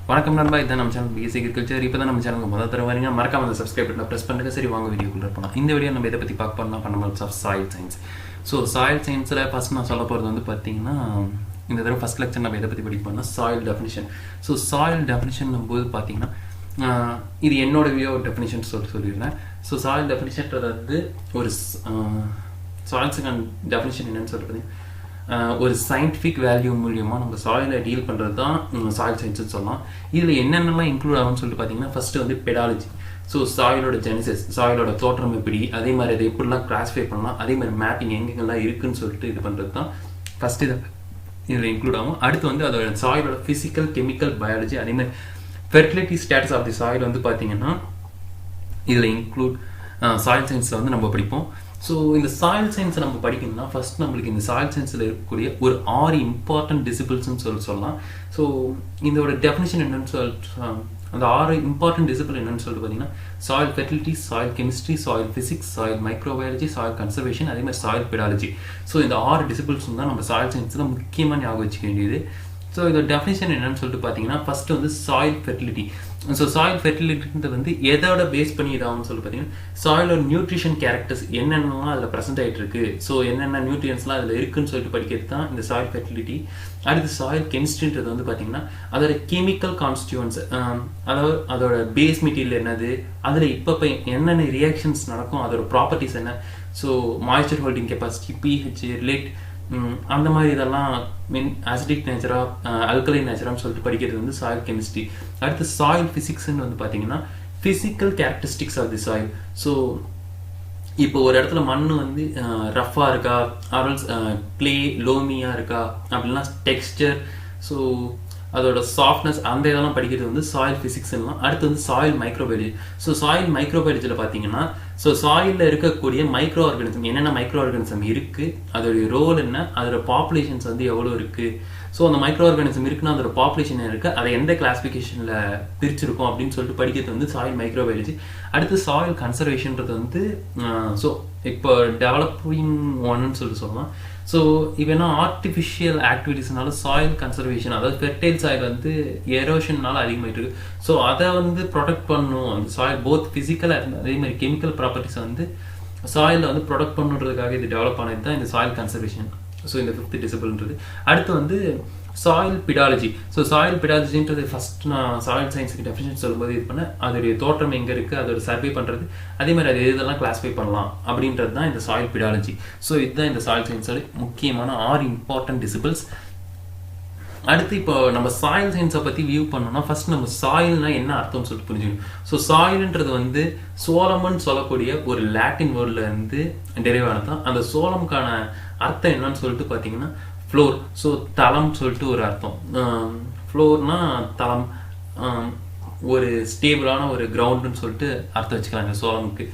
வணக்கம் நண்பா, இதான் நம்ம சேனல் BScAgriculture. இப்போ தான் நம்ம சேனலுக்கு முதல் தர வரீங்க, மறக்காம அந்த சப்ஸ்கிரைப் பட்டனை ப்ரெஸ் பண்ணுங்க. சரி, வாங்க வீடியோக்குள்ள போகலாம். இந்த வீடியோ நம்ம இதை பற்றி பார்க்க போறோம்னா fundamentals of soil science. So soil சயின்ஸில் ஃபர்ஸ்ட் நான் சொல்ல போகிறது வந்து பார்த்தீங்கன்னா, இந்த தடவை ஃபர்ஸ்ட் லெக்சர் நம்ம இதை பற்றி படிக்க போனால் soil definition. So soil definition போது பார்த்தீங்கன்னா, இது என்னோட வியூ டெஃபினிஷன் சொல்லிடுறேன். ஸோ சாயில் டெஃபினிஷன்றது வந்து ஒரு சாயில்ஸுக்கான டெஃபினிஷன் என்னன்னு சொல்லிட்டு பார்த்தீங்கன்னா, ஒரு சயின்டிஃபிக் வேல்யூ மூலியமாக நம்ம சாயிலை டீல் பண்ணுறது தான் சாயில் சயின்ஸ்னு சொல்லலாம். இதில் என்னென்னலாம் இன்க்ளூட் ஆகும்னு சொல்லிட்டு பார்த்தீங்கன்னா, ஃபஸ்ட்டு வந்து பெடாலஜி. ஸோ சாயிலோட ஜெனிசிஸ், சாயிலோட தோற்றம் எப்படி, அதே மாதிரி அதை எப்படிலாம் கிளாஸிஃபை பண்ணலாம், அதே மாதிரி மேப்பிங் எங்கெங்கெல்லாம் இருக்குதுன்னு சொல்லிட்டு இது பண்ணுறது தான் ஃபஸ்ட்டு இதில் இன்க்ளூட் ஆகும். அடுத்து வந்து அதோட சாயிலோட ஃபிசிக்கல், கெமிக்கல், பயாலஜி, அதே மாதிரி fertility status of the soil வந்து பார்த்தீங்கன்னா இதில் இன்க்ளூட் சாயில் சயின்ஸில் வந்து நம்ம படிப்போம். ஸோ இந்த சாயில் சயின்ஸை நம்ம படிக்கணும்னா ஃபர்ஸ்ட் நம்மளுக்கு இந்த சாயில் சயின்ஸில் இருக்கக்கூடிய ஒரு 6 இம்பார்ட்டன்ட் டிசிபிள்ஸ்ன்னு சொல்லலாம். ஸோ இதோட டெஃபினிஷன் என்னன்னு அந்த 6 இம்பார்ட்டன்ட் டிசிபிள் என்னன்னு சொல்லிட்டு பார்த்தீங்கன்னா, soil fertility, soil chemistry, soil physics, soil microbiology, soil conservation, அதே மாதிரி சாயில் பெடாலஜி. ஸோ இந்த 6 டிசிபிள்ஸ் தான் நம்ம சாயில் சயின்ஸில் முக்கியமாக ஞாபகம் வச்சுக்க வேண்டியது. ஸோ இதோட டெஃபினிஷன் என்னன்னு சொல்லிட்டு பார்த்தீங்கன்னா, ஃபர்ஸ்ட் வந்து சாயில் ஃபெர்டிலிட்டி. ஸோ சாயில் ஃபெர்டிலிட்டின்றது வந்து எதோட பேஸ் பண்ணி இதாகும்னு சொல்லி பார்த்தீங்கன்னா, சாயிலோட நியூட்ரிஷன் கேரக்டர்ஸ் என்னென்னலாம் அதில் ப்ரெசென்ட் ஆகிட்டு இருக்கு, ஸோ என்னென்ன நியூட்ரியன்ஸ்லாம் அதில் இருக்குன்னு சொல்லிட்டு படிக்கிறது தான் இந்த சாயில் ஃபெர்டிலிட்டி. அடுத்து சாயில் கெமிஸ்ட்ரின்றது வந்து பார்த்தீங்கன்னா, அதோட கெமிக்கல் கான்ஸ்டியூவன்ஸ், அதாவது அதோட பேஸ் மெட்டீரியல் என்னது, அதில் இப்போ என்னென்ன ரியாக்ஷன்ஸ் நடக்கும், அதோட ப்ராப்பர்ட்டிஸ் என்ன, so moisture holding capacity, pH, relate, அந்த மாதிரி இதெல்லாம் ஆசிடிக் நேச்சரா, அல்கலைன் நேச்சரான்னு சொல்லிட்டு படிக்கிறது வந்து சாயில் கெமிஸ்ட்ரி. அடுத்து சாயில் ஃபிசிக்ஸ்ன்னு வந்து பார்த்தீங்கன்னா, physical characteristics of the soil. So இப்போ ஒரு இடத்துல மண் வந்து ரஃப்பாக இருக்கா, ஆர்எல்ஸ் கிளே லோமியாக இருக்கா, அப்படின்னா டெக்ஸ்டர், ஸோ அதோட சாஃப்ட்னஸ், அந்த இதெல்லாம் படிக்கிறது வந்து சாயில் ஃபிசிக்ஸ்லாம். அடுத்து வந்து சாயில் மைக்ரோபயாலஜி. ஸோ சாயில் மைக்ரோபயாலஜியில் பார்த்தீங்கன்னா, ஸோ சாயிலில் இருக்கக்கூடிய மைக்ரோ ஆர்கானிசம், என்னென்ன மைக்ரோ ஆர்கானிசம் இருக்குது, அதோடைய ரோல் என்ன, அதோட பாப்புலேஷன்ஸ் வந்து எவ்வளோ இருக்குது, ஸோ அந்த மைக்ரோ ஆர்கானிசம் இருக்குன்னா அதோட பாப்புலேஷன் இருக்குது, அதை எந்த கிளாஸிஃபிகேஷனில் பிரிச்சிருக்கோம் அப்படின்னு சொல்லிட்டு படிக்கிறது வந்து சாயில் மைக்ரோபயாலஜி. அடுத்து சாயில் கன்சர்வேஷன்றது வந்து ஸோ இப்போ டெவலப்பிங் ஒன்னு சொல்லிட்டு சொல்லலாம். ஸோ இப்போ என்ன ஆர்டிஃபிஷியல் ஆக்டிவிட்டிஸ்னால சாயில் கன்சர்வேஷன், அதாவது ஃபெர்டைல் சாயில் வந்து எரோஷன்னால அதிகமாகிட்டு இருக்கு. ஸோ அதை வந்து ப்ரொடெக்ட் பண்ணணும், அந்த சாயில் போத் ஃபிசிக்கல் அதே மாதிரி கெமிக்கல் ப்ராப்பர்ட்டிஸை வந்து சாயிலில் வந்து ப்ரொடெக்ட் பண்ணுறதுக்காக இது டெவலப் ஆனது தான் இந்த சாயில் கன்சர்வேஷன். ஸோ இந்த 5th டிசிபிள்ன்றது. அடுத்து வந்து சாயில் பிடாலஜி. ஸோ சாயில் பிடாலஜின்றது ஃபர்ஸ்ட் நான் சாயில் சயின்ஸுக்கு டெஃபினிஷன் சொல்லும்போது இது பண்ணேன், அதோடைய தோற்றம் எங்கே இருக்குது, அதோட சர்வே பண்ணுறது, அதே மாதிரி அது எதெல்லாம் கிளாஸிஃபை பண்ணலாம் அப்படின்றது தான் இந்த சாயில் பிடாலஜி. ஸோ இதுதான் இந்த சாயில் சயின்ஸோட முக்கியமான 6 இம்பார்ட்டன்ட் டிசிபிள்ஸ். அடுத்து இப்போ நம்ம சாயில் சயின்ஸை பற்றி வியூ பண்ணோம்னா, ஃபர்ஸ்ட் நம்ம சாயில்னா என்ன அர்த்தம்னு சொல்லிட்டு புரிஞ்சுக்கணும். ஸோ சாயில்ன்றது வந்து சோளம்னு சொல்லக்கூடிய ஒரு லாட்டின் வேர்டில் இருந்து டெரைவ் ஆனது தான். அந்த சோளமுக்கான அர்த்தம் என்னன்னு சொல்லிட்டு பார்த்தீங்கன்னா ஃப்ளோர். ஸோ தளம் சொல்லிட்டு ஒரு அர்த்தம். ஃப்ளோர்னா தளம், ஒரு ஸ்டேபிளான ஒரு கிரவுண்டுன்னு சொல்லிட்டு அர்த்தம் வச்சுக்கலாம் இந்த சோளமுக்கு.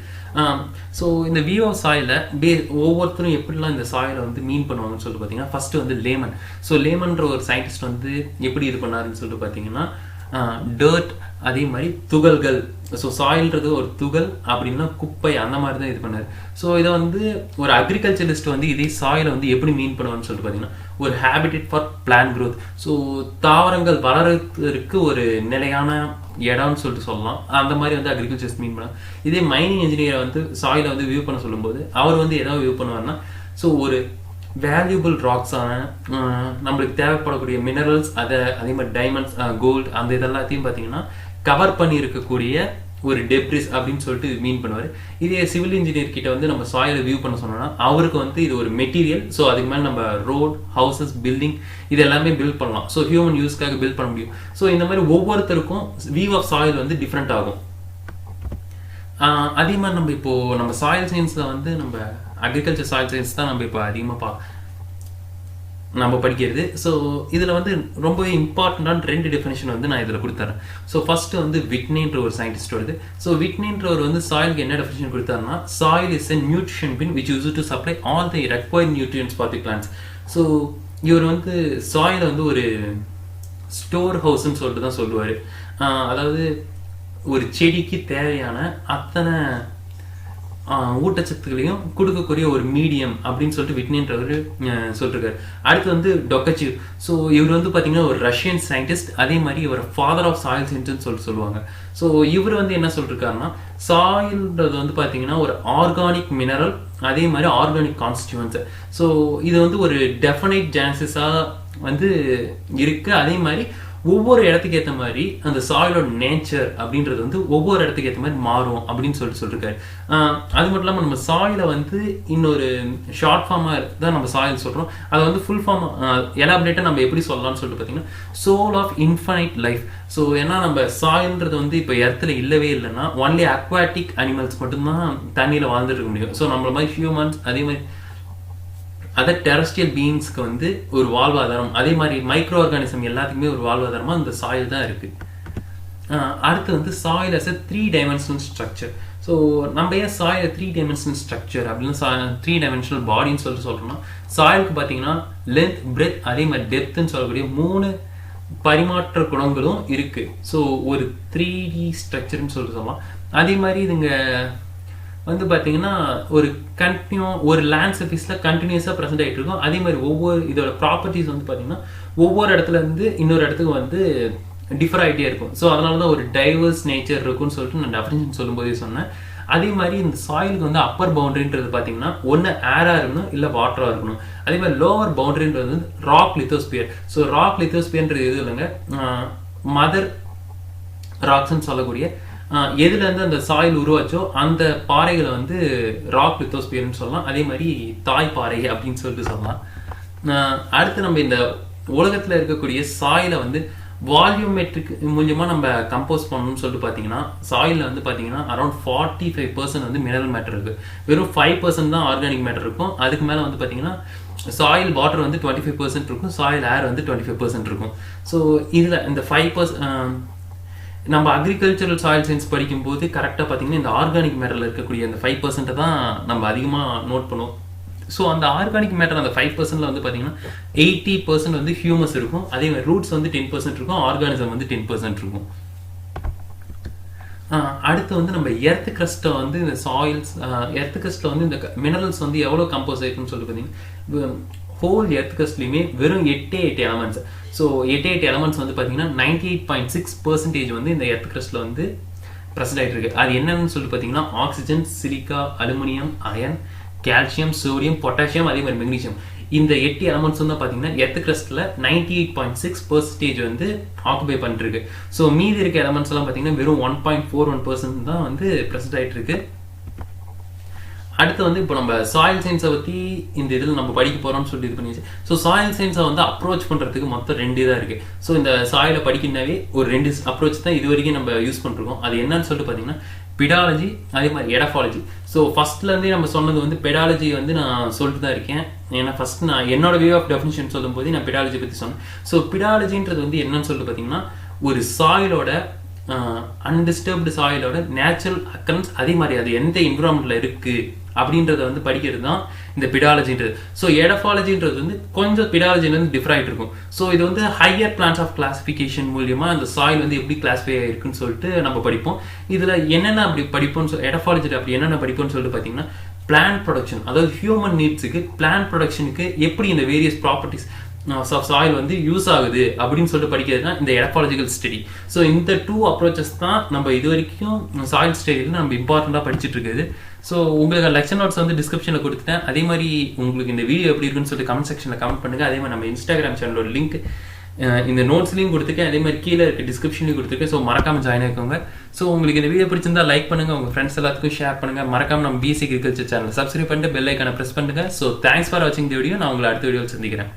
ஸோ இந்த வியூ ஆஃப் சாயிலை ஒவ்வொருத்தரும் எப்படிலாம் இந்த சாயிலை வந்து மீன் பண்ணுவாங்கன்னு சொல்லிட்டு பார்த்தீங்கன்னா, ஃபர்ஸ்ட் வந்து லேமன். ஸோ லேமன்ற ஒரு சயின்டிஸ்ட் வந்து எப்படி இது பண்ணாருன்னு சொல்லிட்டு பார்த்தீங்கன்னா, டர்ட், அதே மாதிரி துகள்கள். ஸோ சாயில்ன்றது ஒரு துகள் அப்படின்னா குப்பை, அந்த மாதிரி தான் இது பண்ணார். ஸோ இதை வந்து ஒரு அக்ரிகல்ச்சரிஸ்ட் வந்து இதே சாயிலை வந்து எப்படி மீன் பண்ணுவான்னு சொல்லிட்டு பார்த்தீங்கன்னா, ஒரு habitat for plant growth. So தாவரங்கள் வளர்றதுக்கு ஒரு நிலையான இடம்னு சொல்லிட்டு சொல்லலாம். அந்த மாதிரி வந்து அக்ரிகல்ச்சர்ஸ் மீன் பண்ணாங்க. இதே மைனிங் இன்ஜினியரை வந்து சாயிலை வந்து வியூ பண்ண சொல்லும்போது அவர் வந்து எதாவது வியூ பண்ணுவார்னா, ஸோ ஒரு வேல்யூபிள் ராக்ஸான நம்மளுக்கு தேவைப்படக்கூடிய மினரல்ஸ், அதே மாதிரி டைமண்ட்ஸ், கோல்டு, அந்த இதெல்லாத்தையும் பார்த்தீங்கன்னா கவர் பண்ணி இருக்கக்கூடிய ஒரு டெப்ரிஸ் அப்படின்னு சொல்லிட்டு மீன் பண்ணுவார். இதே சிவில் இன்ஜினியர் கிட்ட வந்து நம்ம சாயிலை வியூ பண்ண சொன்னோம்னா, அவருக்கு வந்து இது ஒரு மெட்டீரியல், ஸோ அதுக்கு மேலே நம்ம ரோட், ஹவுசஸ், பில்டிங் இது எல்லாமே பில்ட் பண்ணலாம். ஸோ ஹியூமன் யூஸ்க்காக பில்ட் பண்ண முடியும். ஸோ இந்த மாதிரி ஒவ்வொருத்தருக்கும் வியூ ஆஃப் சாயில் வந்து டிஃப்ரெண்ட் ஆகும். அதே மாதிரி நம்ம இப்போ நம்ம சாயில் சயின்ஸில் வந்து நம்ம அக்ரிகல்ச்சர் சாயில் சயின்ஸ் தான் நம்ம இப்போ அதிகமாக நம்ம படிக்கிறது. ஸோ இதில் வந்து ரொம்ப இம்பார்ட்டண்டான 2 டெஃபினேஷன் வந்து நான் இதில் கொடுத்துறேன். ஸோ ஃபர்ஸ்ட் வந்து விட்னேன்ற ஒரு சயின்டிஸ்ட் வருது. ஸோ விட்னேன்றவர் வந்து சாயிலுக்கு என்ன டெஃபினேஷன் கொடுத்தாருன்னா, soil is a nutrition bin which use to supply all the required nutrients for the plants. So இவர் வந்து சாயிலை வந்து ஒரு ஸ்டோர் ஹவுஸ்ன்னு சொல்லிட்டு தான் சொல்லுவார். அதாவது ஒரு செடிக்கு தேவையான அத்தனை ஊட்டச்சத்துக்களையும் கொடுக்கக்கூடிய ஒரு மீடியம் அப்படின்னு சொல்லிட்டு விட்னின்றவர் சொல்லிருக்காரு. அடுத்து வந்து டொக்கச்சிவ். ஸோ இவர் வந்து பார்த்தீங்கன்னா ஒரு ரஷ்யன் சயின்டிஸ்ட், அதே மாதிரி இவர் ஃபாதர் ஆஃப் சாயில் சயின்ஸ்னு சொல்லுவாங்க. ஸோ இவர் வந்து என்ன சொல்லிருக்காருன்னா, சாயில்ன்றது வந்து பார்த்தீங்கன்னா ஒரு ஆர்கானிக் மினரல், அதே மாதிரி ஆர்கானிக் கான்ஸ்டியூவன்ஸ். ஸோ இது வந்து ஒரு டெஃபனைட் ஜான்சஸாக வந்து இருக்கு. அதே மாதிரி ஒவ்வொரு இடத்துக்கு ஏற்ற மாதிரி அந்த சாயிலோட நேச்சர் அப்படின்றது வந்து ஒவ்வொரு இடத்துக்கு ஏற்ற மாதிரி மாறும் அப்படின்னு சொல்லியிருக்காரு. அது மட்டும் இல்லாமல் நம்ம சாயிலை வந்து இன்னொரு ஷார்ட் ஃபார்மாக தான் நம்ம சாயில் சொல்கிறோம். அதை வந்து ஃபுல் ஃபார்ம் எலாபரேட்டாக நம்ம எப்படி சொல்லலாம்னு சொல்லிட்டு பார்த்தீங்கன்னா soul of infinite life. So ஏன்னா நம்ம சாயில்ன்றது வந்து இப்போ இடத்துல இல்லவே இல்லைன்னா ஒன்லி அக்வாட்டிக் அனிமல்ஸ் மட்டும்தான் தண்ணியில் வாழ்ந்துட்டு இருக்க முடியும். ஸோ நம்மள மாதிரி ஹியூமன்ஸ், அதே மாதிரி அதர் டெரஸ்ட்ரியல் பீயிங்ஸ்க்கு வந்து ஒரு வாழ்வாதாரம், அதே மாதிரி மைக்ரோ ஆர்கானிசம் எல்லாத்துக்குமே ஒரு வாழ்வாதாரமாக இந்த சாயில் தான் இருக்குது. அடுத்து வந்து soil as a 3 dimensional structure. So நம்ம ஏன் சாயில் 3 dimensional ஸ்ட்ரக்சர் அப்படின்னு 3 dimensional பாடின்னு சொல்கிறோம்னா, சாயிலுக்கு பார்த்தீங்கன்னா லென்த், பிரெத், அதே மாதிரி டெப்த்ன்னு சொல்லக்கூடிய 3 பரிமாற்ற குணங்களும் இருக்குது. ஸோ ஒரு 3D ஸ்ட்ரக்சர்னு சொல்லலாம். அதே மாதிரி இதுங்க வந்து பார்த்தீங்கன்னா ஒரு ஒரு லேண்ட் சர்ஃபேஸில் கண்டினியூஸாக ப்ரெசென்ட் ஆகிட்டு இருக்கும். அதே மாதிரி ஒவ்வொரு இதோட ப்ராப்பர்ட்டிஸ் வந்து பார்த்தீங்கன்னா ஒவ்வொரு இடத்துல இருந்து இன்னொரு இடத்துக்கு வந்து டிஃபர் ஆகிட்டே இருக்கும். ஸோ அதனால தான் ஒரு டைவர்ஸ் நேச்சர் இருக்குன்னு சொல்லிட்டு நான் டெஃபினிஷன் சொல்லும்போதே சொன்னேன். அதே மாதிரி இந்த சாயிலுக்கு வந்து அப்பர் பவுண்டரின்றது பார்த்தீங்கன்னா ஒன்று ஏராக இருக்கணும், இல்லை வாட்டராக இருக்கணும். அதே மாதிரி லோவர் பவுண்டரின்றது வந்து ராக் லித்தோஸ்பியர். ஸோ ராக் லித்தோஸ்பியர்ன்றது எது இல்லைங்க, மதர் ராக்ஸ்ன்னு சொல்லக்கூடிய எதுலேருந்து அந்த சாயில் உருவாச்சோ அந்த பாறைகளை வந்து ராக் லித்தோஸ்பியர்னு சொல்லலாம். அதே மாதிரி தாய் பாறை அப்படின்னு சொல்லிட்டு சொல்லலாம். அடுத்து நம்ம இந்த உலகத்தில் இருக்கக்கூடிய சாயிலை வந்து வால்யூமெட்ரிக் மூலியமாக நம்ம கம்போஸ் பண்ணணும்னு சொல்லிட்டு பார்த்தீங்கன்னா சாயிலில் வந்து பார்த்தீங்கன்னா அரௌண்ட் 45% வந்து மினரல் மேட்டர் இருக்குது. வெறும் 5% தான் ஆர்கானிக் மேட்டர் இருக்கும். அதுக்கு மேலே வந்து பார்த்தீங்கன்னா சாயில் வாட்டர் வந்து 25% இருக்கும், சாயில் ஏர் வந்து 25% இருக்கும். ஸோ இதில் இந்த 5% நம்ம அக்ரிகல்ச்சரல் சாயில் சயின்ஸ் படிக்கும்போது கரெக்டாக பார்த்தீங்கன்னா இந்த ஆர்கானிக் மேட்டரில் இருக்கக்கூடிய அந்த 5% தான் நம்ம அதிகமாக நோட் பண்ணுவோம். ஸோ அந்த ஆர்கானிக் மேட்டர் அந்த 5%ல் வந்து பார்த்தீங்கன்னா 80% வந்து ஹியூமஸ் இருக்கும். அதே மாதிரி ரூட்ஸ் வந்து 10% இருக்கும், ஆர்கானிசம் வந்து 10% இருக்கும். அடுத்து வந்து நம்ம எர்த் கிரஸ்ட்டை வந்து இந்த சாயில்ஸ் எர்த் கிரஸ்ட்டில் வந்து இந்த மினரல்ஸ் வந்து எவ்வளோ கம்போஸ் ஆகிருக்குன்னு சொல்லிட்டு பார்த்தீங்கன்னா ஹோல் எர்த் கிரஸ்ட்லையுமே வெறும் 8 எலமெண்ட்ஸ். ஸோ 8 எலமெண்ட்ஸ் வந்து பார்த்தீங்கன்னா 98.6% வந்து இந்த எர்த் கிரஸ்ட்டில் வந்து ப்ரெசென்ட் ஆகிட்டு இருக்கு. அது என்னன்னு சொல்லிட்டு பார்த்தீங்கன்னா oxygen, silica, aluminium, iron, calcium, sodium, potassium, அதே மாதிரி மெக்னீசியம். இந்த 8 எலமெண்ட்ஸ் வந்து பார்த்தீங்கன்னா எர்த் கிரஸ்ட்டில் 98.6% வந்து ஆக்குபை பண்ணிட்டு இருக்கு. ஸோ மீதி இருக்க எலமெண்ட்ஸ் எல்லாம் பார்த்தீங்கன்னா வெறும் 1.41% தான் வந்து ப்ரெசென்ட் ஆகிட்டு இருக்கு. அடுத்து வந்து இப்போ நம்ம சாயில் சயின்ஸை பற்றி இந்த இதில் நம்ம படிக்க போகிறோம்னு சொல்லி இது பண்ணிச்சு. ஸோ சாயில் சயின்ஸை வந்து அப்ரோச் பண்ணுறதுக்கு மொத்தம் 2 இதாக இருக்குது. ஸோ இந்த சாயிலை படிக்கணுன்னாவே ஒரு 2 அப்ரோச் தான் இது வரைக்கும் நம்ம யூஸ் பண்ணிருக்கோம். அது என்னன்னு சொல்லிட்டு பார்த்தீங்கன்னா பிடாலஜி, அதே மாதிரி எடாஃபாலஜி. ஸோ ஃபர்ஸ்ட்லேருந்தே நம்ம சொன்னது வந்து பெடாலஜி வந்து நான் சொல்லிட்டு தான் இருக்கேன். ஏன்னா ஃபர்ஸ்ட் நான் என்னோட வே ஆஃப் டெஃபினிஷன் சொல்லும் போது நான் பெடாலஜி பற்றி சொன்னேன். ஸோ பிடாலஜின்றது வந்து என்னன்னு சொல்லிட்டு பார்த்தீங்கன்னா ஒரு சாயிலோட அன்டிஸ்டர்ப்டு சாயிலோட நேச்சுரல் அக்கரன்ஸ், அதே மாதிரி அது எந்த என்விரான்மெண்ட்டில் இருக்குது அப்படின்றத வந்து படிக்கிறது தான் இந்த பிடாலஜின்றது. ஸோ எடாஃபாலஜின்றது வந்து கொஞ்சம் பிடாலஜிலேருந்து டிஃபர் ஆகிட்டு இருக்கும். ஸோ இது வந்து ஹையர் பிளான்ஸ் ஆஃப் கிளாசிஃபிகேஷன் மூலியமாக அந்த சாயில் வந்து எப்படி கிளாஸிஃபை ஆகிருக்குன்னு சொல்லிட்டு நம்ம படிப்போம். இதில் என்னென்ன அப்படி படிப்போம்னு எடாஃபாலஜியில் அப்படி என்னென்ன படிப்போம்னு சொல்லிட்டு பார்த்தீங்கன்னா பிளான்ட் ப்ரொடக்ஷன், அதாவது ஹியூமன் நீட்ஸுக்கு பிளான்ட் ப்ரொடக்ஷனுக்கு எப்படி இந்த வேரியஸ் ப்ராப்பர்ட்டிஸ் ஆஃப் சாயில் வந்து யூஸ் ஆகுது அப்படின்னு சொல்லிட்டு படிக்கிறது தான் இந்த எடாஃபாலஜிக்கல் ஸ்டடி. ஸோ இந்த 2 அப்ரோச்சஸ் தான் நம்ம இது வரைக்கும் சாயில் ஸ்டடியில் நம்ம இம்பார்ட்டண்ட்டாக படிச்சுட்டு இருக்குது. ஸோ உங்களுக்கு லெக்சர் நோட்ஸ் வந்து டிஸ்கிரிப்ஷனில் கொடுத்துட்டேன். அதே மாதிரி உங்களுக்கு இந்த வீடியோ எப்படி இருக்குன்னு சொல்லிட்டு கமெண்ட் செக்ஷனில் கமெண்ட் பண்ணுங்கள். அதே மாதிரி நம்ம இன்ஸ்டாகிராம் சேனலோட லிங்க் இந்த நோட்ஸ்லையும் கொடுத்துருக்கேன், அதே மாதிரி கீழே இருக்க டிஸ்கிரிப்ஷன்லையும் கொடுத்துருக்கேன். ஸோ மறக்காமல் ஜாயின் ஆகிக்கோங்க. ஸோ உங்களுக்கு இந்த வீடியோ பிடிச்சிருந்தா லைக் பண்ணுங்கள், உங்கள் ஃப்ரெண்ட்ஸ் எல்லாத்துக்கும் ஷேர் பண்ணுங்கள். மறக்காமல் நம்ம BScAgriculture சேனல் சப்ஸ்கிரைப் பண்ணிட்டு பெல் ஐக்கானை ப்ரெஸ் பண்ணுங்கள். ஸோ தேங்க்ஸ் ஃபார் வாட்சிங் தி வீடியோ. நான் உங்களை அடுத்த வீடியோவில் சந்திக்கிறேன்.